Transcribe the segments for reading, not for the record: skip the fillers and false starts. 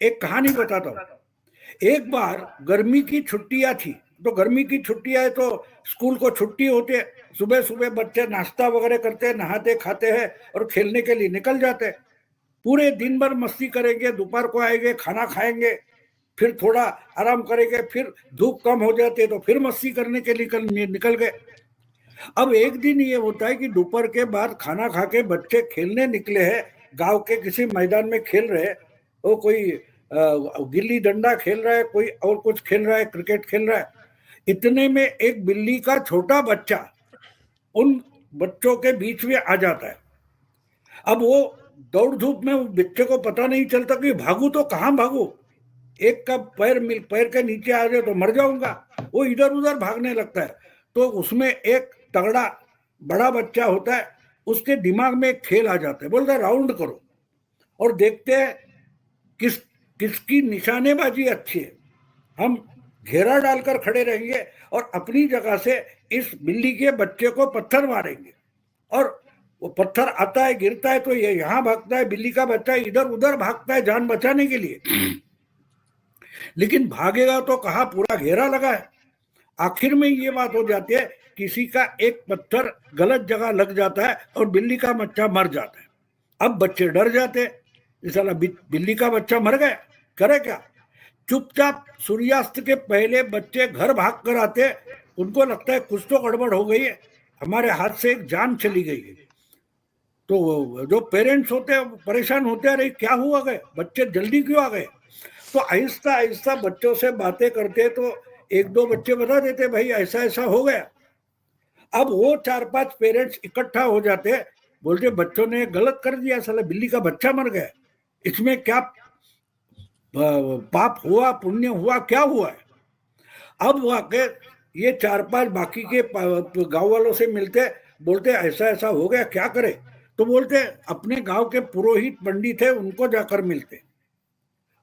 एक कहानी बताता हूँ। एक बार गर्मी की छुट्टियां थी, तो गर्मी की छुट्टियां है तो स्कूल को छुट्टी होती है। सुबह सुबह बच्चे नाश्ता वगैरह करते हैं, नहाते खाते हैं और खेलने के लिए निकल जाते हैं। पूरे दिन भर मस्ती करेंगे, दोपहर को आएंगे, खाना खाएंगे, फिर थोड़ा आराम करेंगे, फिर धूप कम हो जाती है तो फिर मस्ती करने के लिए निकल गए। अब एक दिन ये होता है कि दोपहर के बाद खाना खा के बच्चे खेलने निकले हैं, गांव के किसी मैदान में खेल रहे हैं। वो कोई गिल्ली डंडा खेल रहा है, कोई और कुछ खेल रहा है, क्रिकेट खेल रहा है। इतने में एक बिल्ली का छोटा बच्चा उन बच्चों के बीच में आ जाता है। अब वो दौड़ धूप में बच्चे को पता नहीं चलता कि भागू तो कहाँ भागू, एक का पैर के नीचे आ जाए तो मर जाऊंगा। वो इधर उधर भागने लगता है। तो उसमें एक तगड़ा बड़ा बच्चा होता है, उसके दिमाग में एक खेल आ जाता है, बोलता है राउंड करो और देखते हैं किसकी निशानेबाजी अच्छी है। हम घेरा डालकर खड़े रहेंगे और अपनी जगह से इस बिल्ली के बच्चे को पत्थर मारेंगे, और वो पत्थर आता है, गिरता है तो ये यहाँ भागता है, बिल्ली का बच्चा इधर उधर भागता है जान बचाने के लिए, लेकिन भागेगा तो कहाँ, पूरा घेरा लगा है। आखिर में ये बात हो जाती है, किसी का एक पत्थर गलत जगह लग जाता है और बिल्ली का बच्चा मर जाता है। अब बच्चे डर जाते हैं, साला बिल्ली का बच्चा मर गया, करे क्या। चुपचाप सूर्यास्त के पहले बच्चे घर भाग कर आते, उनको लगता है कुछ तो गड़बड़ हो गई है, हमारे हाथ से एक जान चली गई है। तो जो पेरेंट्स होते हैं परेशान होते हैं, अरे क्या हुआ गए, बच्चे जल्दी क्यों आ गए। तो आहिस्ता आहिस्ता बच्चों से बातें करते तो एक दो बच्चे बता देते भाई ऐसा ऐसा हो गया। अब वो 4-5 पेरेंट्स इकट्ठा हो जाते, बोलते बच्चों ने गलत कर दिया, साला बिल्ली का बच्चा मर गया, इसमें क्या पाप हुआ पुण्य हुआ, क्या हुआ है। अब वाकई ये 4-5 बाकी के गांव वालों से मिलते, बोलते ऐसा ऐसा हो गया, क्या करे। तो बोलते अपने गांव के पुरोहित पंडित है उनको जाकर मिलते,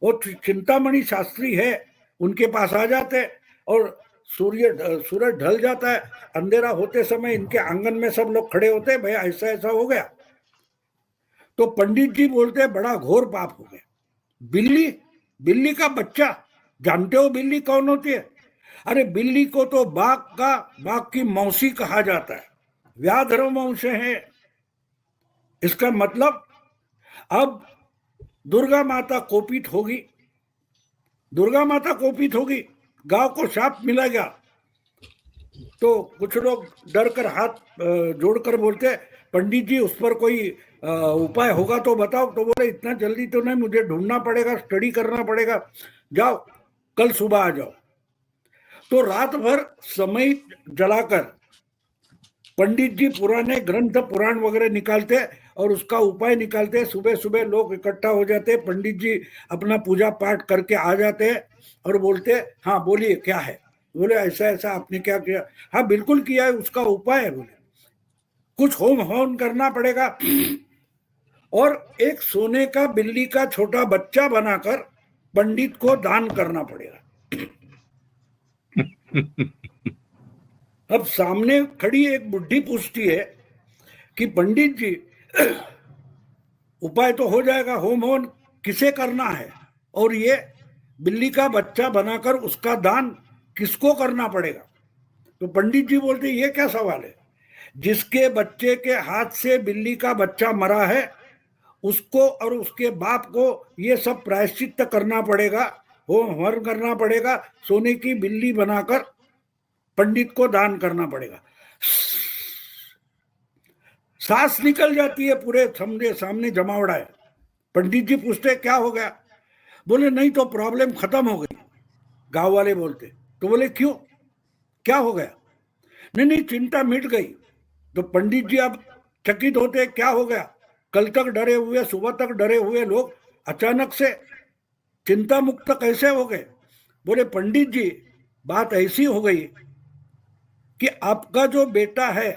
वो चिंतामणि शास्त्री है उनके पास आ जाते, और सूरज ढल जाता है, अंधेरा होते समय इनके आंगन में सब लोग खड़े होते हैं, भाई ऐसा ऐसा हो गया। तो पंडित जी बोलते हैं बड़ा घोर पाप हो गया, बिल्ली का बच्चा, जानते हो बिल्ली कौन होती है। अरे बिल्ली को तो बाघ की मौसी कहा जाता है, व्याघ्र वंश है इसका मतलब। अब दुर्गा माता कोपित होगी, गांव को शाप मिलेगा। तो कुछ लोग डर कर हाथ जोड़कर बोलते पंडित जी उस पर कोई उपाय होगा तो बताओ। तो बोले इतना जल्दी तो नहीं, मुझे ढूंढना पड़ेगा, स्टडी करना पड़ेगा, जाओ कल सुबह आ जाओ। तो रात भर समय जलाकर पंडित जी पुराने ग्रंथ पुराण वगैरह निकालते और उसका उपाय निकालते। सुबह सुबह लोग इकट्ठा हो जाते, पंडित जी अपना पूजा पाठ करके आ जाते और बोलते हाँ बोलिए क्या है। बोले ऐसा ऐसा आपने क्या किया। हाँ बिल्कुल किया है, उसका उपाय है। बोले कुछ होम हवन करना पड़ेगा और एक सोने का बिल्ली का छोटा बच्चा बनाकर पंडित को दान करना पड़ेगा। अब सामने खड़ी एक बुढ़ी पूछती है कि पंडित जी उपाय तो हो जाएगा, होम हवन किसे करना है, और ये बिल्ली का बच्चा बनाकर उसका दान किसको करना पड़ेगा। तो पंडित जी बोलते ये क्या सवाल है, जिसके बच्चे के हाथ से बिल्ली का बच्चा मरा है उसको और उसके बाप को ये सब प्रायश्चित करना पड़ेगा, होम हवन करना पड़ेगा, सोने की बिल्ली बनाकर पंडित को दान करना पड़ेगा। सांस निकल जाती है, पूरे सामने जमावड़ा है। पंडित जी पूछते क्या हो गया। बोले नहीं तो प्रॉब्लम खत्म हो गई। गांव वाले बोलते, तो बोले क्यों, क्या हो गया। नहीं चिंता मिट गई। तो पंडित जी अब चकित होते क्या हो गया, कल तक डरे हुए, सुबह तक डरे हुए लोग अचानक से चिंता मुक्त कैसे हो गए। बोले पंडित जी बात ऐसी हो गई कि आपका जो बेटा है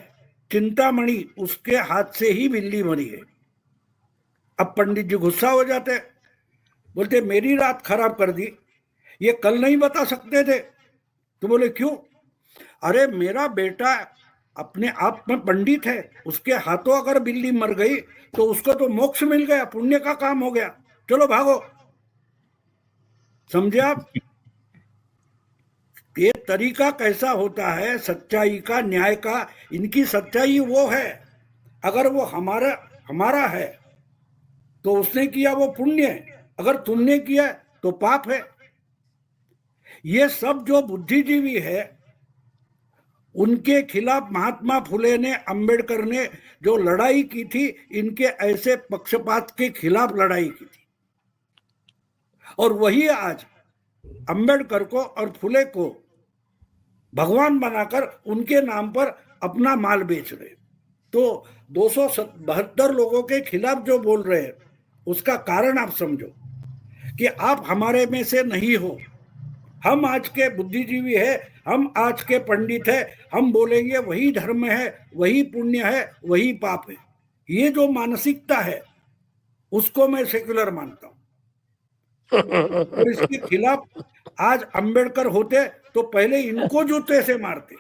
चिंतामणि, उसके हाथ से ही बिल्ली मरी है। अब पंडित जी गुस्सा हो जाते, बोलते मेरी रात खराब कर दी, ये कल नहीं बता सकते थे। तो बोले क्यों। अरे मेरा बेटा अपने आप में पंडित है, उसके हाथों अगर बिल्ली मर गई तो उसको तो मोक्ष मिल गया, पुण्य का काम हो गया, चलो भागो। समझे आप? ये तरीका कैसा होता है सच्चाई का, न्याय का। इनकी सच्चाई वो है, अगर वो हमारा हमारा है तो उसने किया वो पुण्य है, अगर तुमने किया तो पाप है। ये सब जो बुद्धिजीवी है उनके खिलाफ महात्मा फुले ने, अंबेडकर ने जो लड़ाई की थी, इनके ऐसे पक्षपात के खिलाफ लड़ाई की थी। और वही आज अंबेडकर को और फुले को भगवान बनाकर उनके नाम पर अपना माल बेच रहे। तो 272 लोगों के खिलाफ जो बोल रहे हैं उसका कारण आप समझो कि आप हमारे में से नहीं हो। हम आज के बुद्धिजीवी है, हम आज के पंडित है, हम बोलेंगे वही धर्म है, वही पुण्य है, वही पाप है। ये जो मानसिकता है उसको मैं सेक्युलर मानता हूं। और इसके खिलाफ आज अंबेडकर होते तो पहले इनको जूते से मारते।